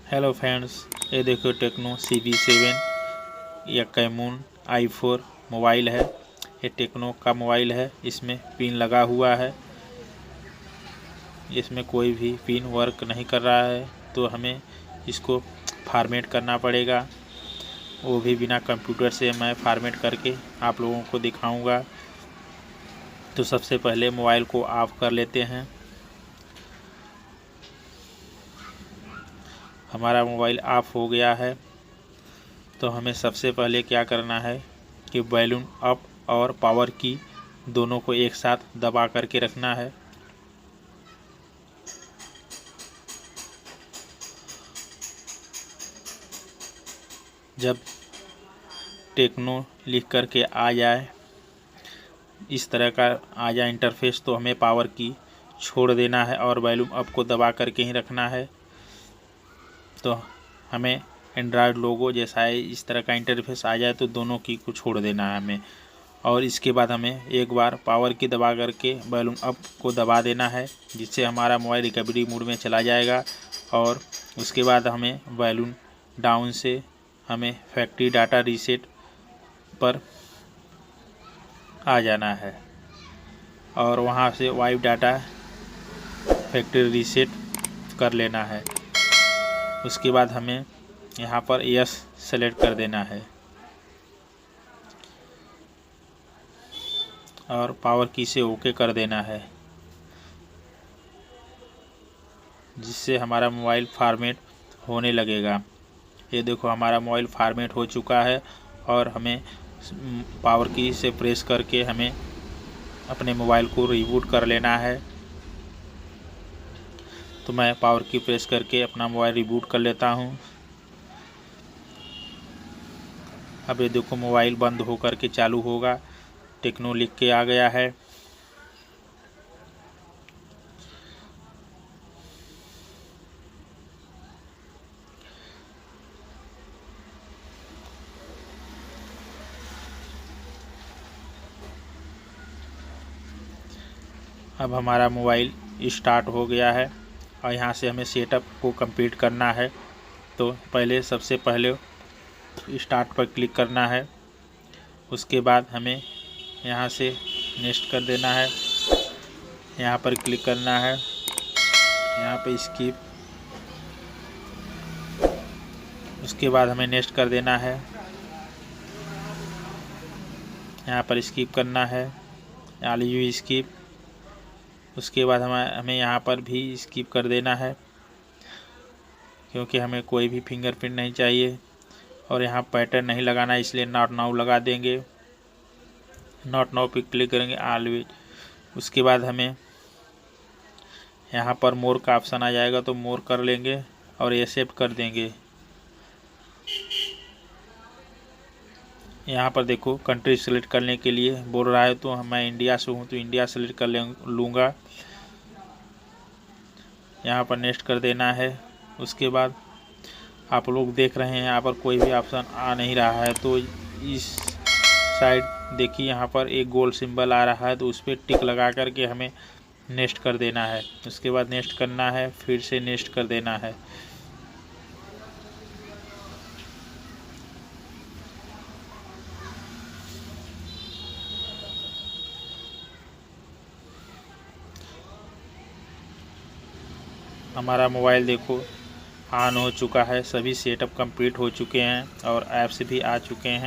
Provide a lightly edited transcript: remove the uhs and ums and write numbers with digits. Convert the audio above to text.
Hello friends, ये देखो techno CV7 या कैमून i4 मोबाइल है। ये टेक्नो का मोबाइल है। इसमें पिन लगा हुआ है। इसमें कोई भी पिन वर्क नहीं कर रहा है, तो हमें इसको फॉर्मेट करना पड़ेगा। वो भी बिना कंप्यूटर से मैं फॉर्मेट करके आप लोगों को दिखाऊंगा। तो सबसे पहले मोबाइल को ऑफ कर लेते हैं। हमारा मोबाइल ऑफ हो गया है। तो हमें सबसे पहले क्या करना है कि वॉल्यूम अप और पावर की दोनों को एक साथ दबा करके रखना है। जब टेक्नो लिख करके आ जाए, इस तरह का आ जाए इंटरफेस, तो हमें पावर की छोड़ देना है और वॉल्यूम अप को दबा करके ही रखना है। तो हमें एंड्रॉयड लोगो जैसा है, इस तरह का इंटरफेस आ जाए तो दोनों की को छोड़ देना है हमें। और इसके बाद हमें एक बार पावर की दबा करके वॉल्यूम अप को दबा देना है, जिससे हमारा मोबाइल रिकवरी मोड में चला जाएगा। और उसके बाद हमें वॉल्यूम डाउन से हमें फैक्ट्री डाटा रीसेट पर आ जाना है और वहाँ से वाइप डाटा फैक्ट्री रीसेट कर लेना है। उसके बाद हमें यहाँ पर यस सेलेक्ट कर देना है और पावर की से ओके कर देना है, जिससे हमारा मोबाइल फॉर्मेट होने लगेगा। ये देखो हमारा मोबाइल फॉर्मेट हो चुका है और हमें पावर की से प्रेस करके हमें अपने मोबाइल को रीबूट कर लेना है। तो मैं पावर की प्रेस करके अपना मोबाइल रीबूट कर लेता हूँ। अब ये देखो मोबाइल बंद हो करके चालू होगा। टेक्नो लिख के आ गया है। अब हमारा मोबाइल स्टार्ट हो गया है और यहाँ से हमें सेटअप को कंप्लीट करना है। तो सबसे पहले स्टार्ट पर क्लिक करना है। उसके बाद हमें यहाँ से नेक्स्ट कर देना है। यहाँ पर क्लिक करना है, यहाँ पे स्किप। उसके बाद हमें नेक्स्ट कर देना है, यहाँ पर स्किप करना है, ऑल यू स्किप। उसके बाद हमें यहाँ पर भी स्किप कर देना है, क्योंकि हमें कोई भी फिंगरप्रिंट नहीं चाहिए और यहाँ पैटर्न नहीं लगाना, इसलिए नॉट नाउ लगा देंगे। नॉट नाउ पे क्लिक करेंगे ऑलवेज। उसके बाद हमें यहाँ पर मोर का ऑप्शन आ जाएगा, तो मोर कर लेंगे और एक्सेप्ट कर देंगे। यहाँ पर देखो कंट्री सेलेक्ट करने के लिए बोल रहा है, तो मैं इंडिया से हूँ तो इंडिया सेलेक्ट कर लूँगा। यहाँ पर नेक्स्ट कर देना है। उसके बाद आप लोग देख रहे हैं यहाँ पर कोई भी ऑप्शन आ नहीं रहा है, तो इस साइड देखिए यहाँ पर एक गोल सिंबल आ रहा है, तो उस पर टिक लगा करके हमें नेक्स्ट कर देना है। उसके बाद नेक्स्ट करना है, फिर से नेक्स्ट कर देना है। हमारा मोबाइल देखो ऑन हो चुका है, सभी सेटअप कंप्लीट हो चुके हैं और ऐप्स भी आ चुके हैं।